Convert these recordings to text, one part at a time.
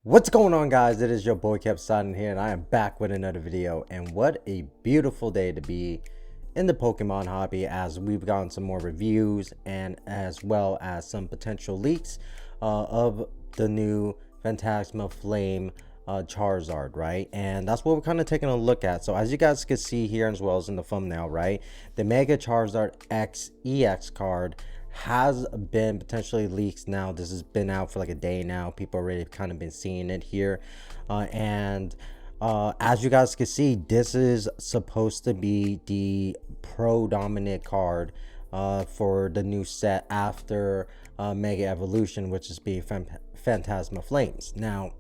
What's going on, guys? It is your boy Signing here, and I am back with another video. And what a beautiful day to be in the Pokemon hobby, as we've gotten some more reviews and as well as some potential leaks of the new Phantasmal Flame Charizard, right? And that's what we're kind of taking a look at. So as you guys can see here, as well as in the thumbnail, right, the Mega Charizard X EX card has been potentially leaked. Now this has been out for like a day now. People already kind of been seeing it here, and as you guys can see, this is supposed to be the pro dominant card for the new set after Mega Evolution, which is being Phantasma Flames. Now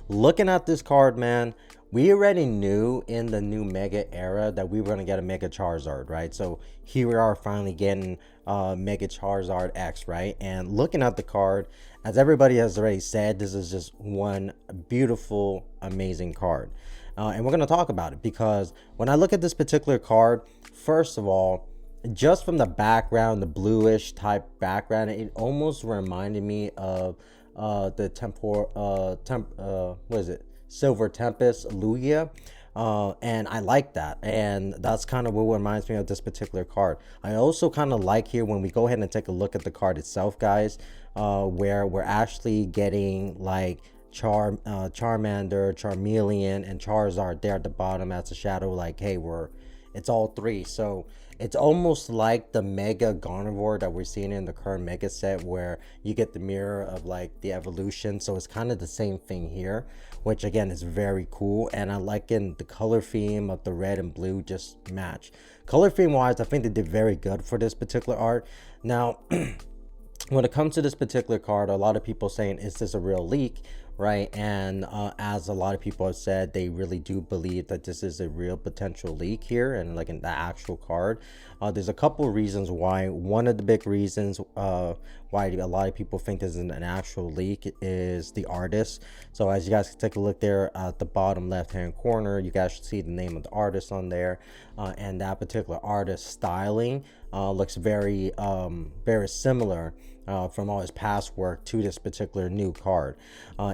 looking at this card, man, we already knew in the new Mega era that we were going to get a Mega Charizard, right? So here we are finally getting Mega Charizard X, right? And looking at the card, as everybody has already said, this is just one beautiful, amazing card. And we're going to talk about it because when I look at this particular card, first of all, just from the background, the bluish type background, it almost reminded me of the what is it, Silver Tempest Lugia, and I like that, and that's kind of what reminds me of this particular card. I also kind of like here when we go ahead and take a look at the card itself, guys, where we're actually getting like Charmander, Charmeleon, and Charizard there at the bottom as a shadow, like, hey, it's all three. So it's almost like the Mega Gardevoir that we're seeing in the current Mega set, where you get the mirror of like the evolution. So it's kind of the same thing here, which again is very cool. And I like in the color theme of the red and blue just match. Color theme wise, I think they did very good for this particular art. Now when it comes to this particular card, a lot of people saying, is this a real leak, right? And as a lot of people have said, they really do believe that this is a real potential leak here, and like in the actual card. There's a couple of reasons why. One of the big reasons why a lot of people think this is an actual leak is the artist. So as you guys can take a look there at the bottom left hand corner, you guys should see the name of the artist on there, and that particular artist styling looks very very similar from all his past work to this particular new card.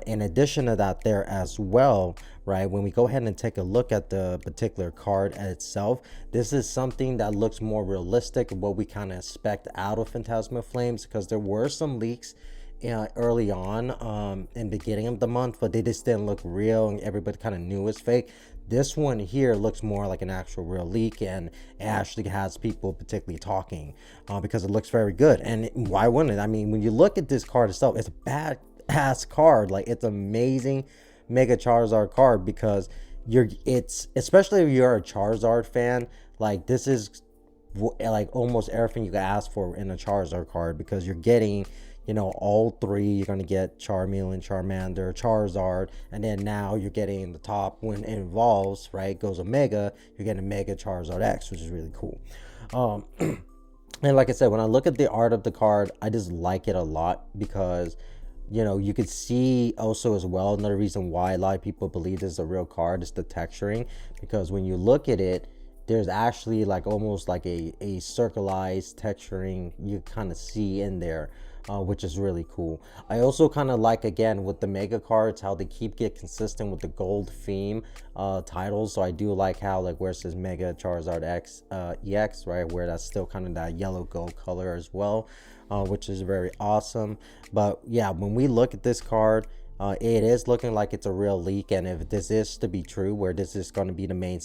In addition to that there as well, right, when we go ahead and take a look at the particular card itself, this is something that looks more realistic of what we kind of expect out of Phantasmal Flames, because there were some leaks early on in the beginning of the month, but they just didn't look real and everybody kind of knew it was fake. This one here looks more like an actual real leak, and it actually has people particularly talking because it looks very good. And why wouldn't it? I mean, when you look at this card itself, it's a bad ass card. Like, it's amazing Mega Charizard card, because it's especially if you're a Charizard fan, like this is like almost everything you can ask for in a Charizard card, because you're getting, you know, all three. You're going to get Charmeleon, Charmander, Charizard, and then now you're getting the top when it evolves, right, goes Omega, you're getting Mega Charizard X, which is really cool. And like I said, when I look at the art of the card, I just like it a lot, because, you know, you could see also as well, another reason why a lot of people believe this is a real card is the texturing, because when you look at it, there's actually like almost like a circleized texturing you kind of see in there, which is really cool. I also kind of like, again, with the Mega cards, how they get consistent with the gold theme titles. So I do like how, like, where it says Mega Charizard X EX, right, where that's still kind of that yellow gold color as well, which is very awesome. But yeah, when we look at this card, it is looking like it's a real leak, and if this is to be true, where this is going to be the main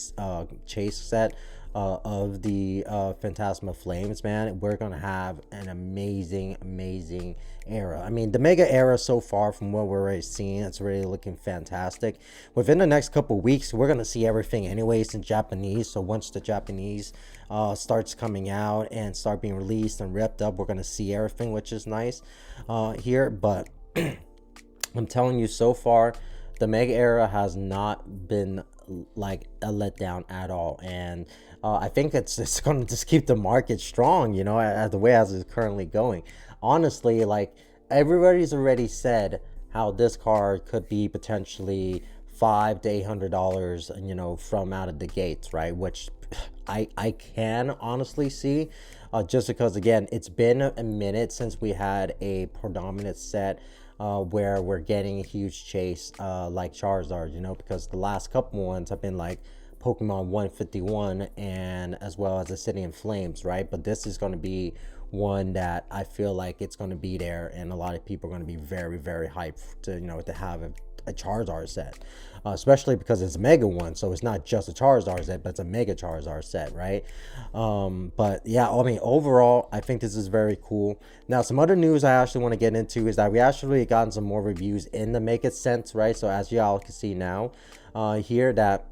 chase set of the Phantasmal Flames, man, we're going to have an amazing era. I mean, the Mega era so far, from what we're already seeing, it's really looking fantastic. Within the next couple weeks, we're going to see everything anyways in Japanese. So once the Japanese starts coming out and start being released and ripped up, we're going to see everything, which is nice here. But I'm telling you, so far, the Mega era has not been like a letdown at all, and I think it's going to just keep the market strong, you know, as the way as it's currently going. Honestly, like, everybody's already said how this card could be potentially $500 to $800, you know, from out of the gates, right? Which I can honestly see, just because, again, it's been a minute since we had a predominant set where we're getting a huge chase like Charizard, you know, because the last couple ones have been like Pokemon 151 and as well as the City in Flames, right? But this is going to be one that I feel like it's going to be there, and a lot of people are going to be very, very hyped to, you know, to have a Charizard set, especially because it's a mega one, so it's not just a Charizard set, but it's a mega Charizard set, right? But yeah, I mean, overall, I think this is very cool. Now, some other news I actually want to get into is that we actually gotten some more reviews in the Mega sense, right? So as y'all can see now, here that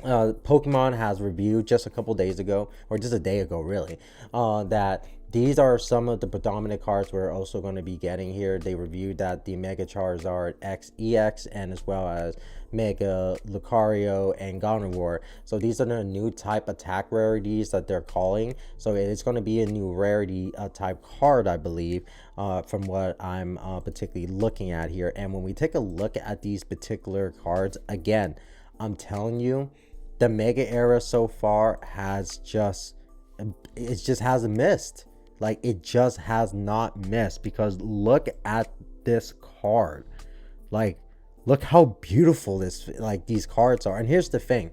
Pokemon has reviewed just a couple days ago, or just a day ago really, that these are some of the predominant cards we're also going to be getting here. They reviewed that the Mega Charizard X EX and as well as Mega Lucario and Gardevoir. So these are the new type attack rarities that they're calling. So it's going to be a new rarity type card, I believe, from what I'm particularly looking at here. And when we take a look at these particular cards, again, I'm telling you, the Mega era so far has just, it just hasn't missed. Like, it just has not missed, because look at this card. Like, look how beautiful this, like, these cards are. And here's the thing.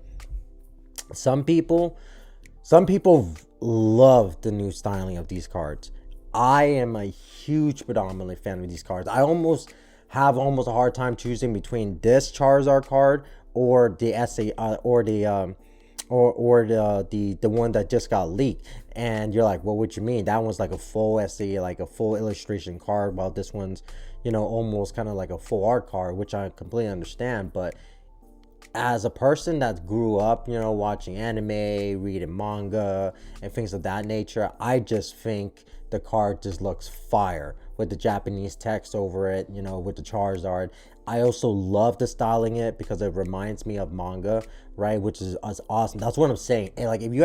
Some people love the new styling of these cards. I am a huge predominantly fan of these cards. I have a hard time choosing between this Charizard card or the SA or the one that just got leaked. And you're like, well, what you mean? That one's like a full SA, like a full illustration card, while this one's, you know, almost kind of like a full art card, which I completely understand. But as a person that grew up, you know, watching anime, reading manga and things of that nature, I just think the card just looks fire with the Japanese text over it, you know, with the Charizard. I also love the styling it because it reminds me of manga, right? Which is awesome. That's what I'm saying. And like, if you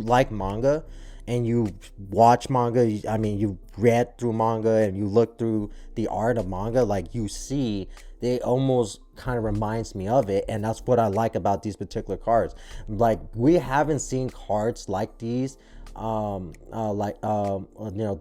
like manga and you watch manga, I mean, you read through manga and you look through the art of manga, like, you see, it almost kind of reminds me of it. And that's what I like about these particular cards. Like, we haven't seen cards like these, you know,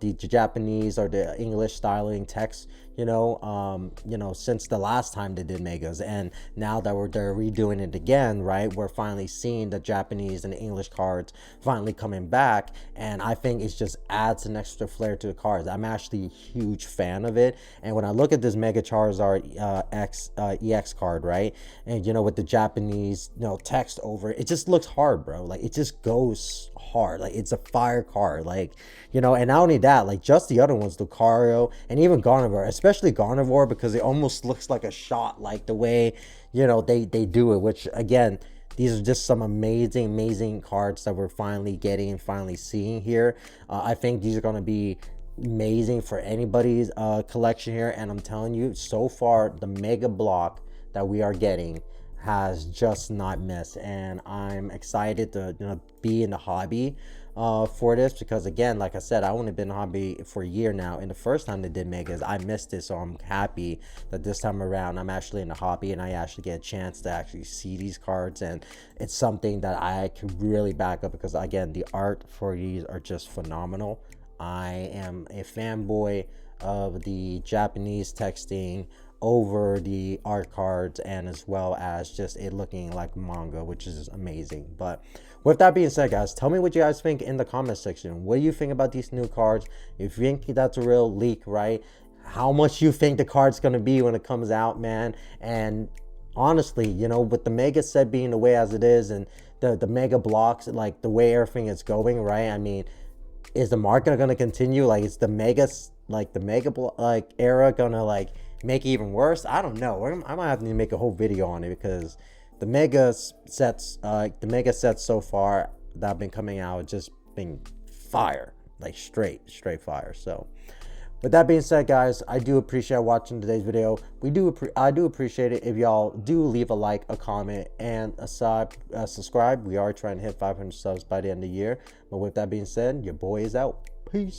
the Japanese or the English styling text, you know, since the last time they did megas. And now that they're redoing it again, right, we're finally seeing the Japanese and the English cards finally coming back. And I think it just adds an extra flair to the cards. I'm actually a huge fan of it. And when I look at this Mega Charizard EX card, right, and you know, with the Japanese, you know, text over it, it just looks hard, bro. Like, it just goes hard. Like, it's a fire card, like, you know. And not only that, like, just the other ones, Lucario and even Gardevoir, especially Gardevoir, because it almost looks like a shot, like the way, you know, they do it. Which, again, these are just some amazing cards that we're finally getting and finally seeing here. I think these are going to be amazing for anybody's collection here. And I'm telling you, so far the mega block that we are getting has just not missed, and I'm excited to, you know, be in the hobby for this, because again, like I said, I only been in the hobby for a year now, and the first time they did megas, I missed it. So I'm happy that this time around I'm actually in the hobby and I actually get a chance to actually see these cards, and it's something that I can really back up, because again, the art for these are just phenomenal. I am a fanboy of the Japanese texting over the art cards, and as well as just it looking like manga, which is amazing. But with that being said, guys, tell me what you guys think in the comment section. What do you think about these new cards? If you think that's a real leak, right? How much you think the card's gonna be when it comes out, man? And honestly, you know, with the mega set being the way as it is, and the mega blocks, like the way everything is going, right? I mean, is the market gonna continue? Like, is the mega era gonna like make it even worse? I don't know. I might have to make a whole video on it, because the mega sets so far that have been coming out just been fire, like straight fire. So with that being said, guys, I do appreciate watching today's video. I do appreciate it if y'all do leave a like, a comment, and a subscribe. We are trying to hit 500 subs by the end of the year. But with that being said, your boy is out. Peace.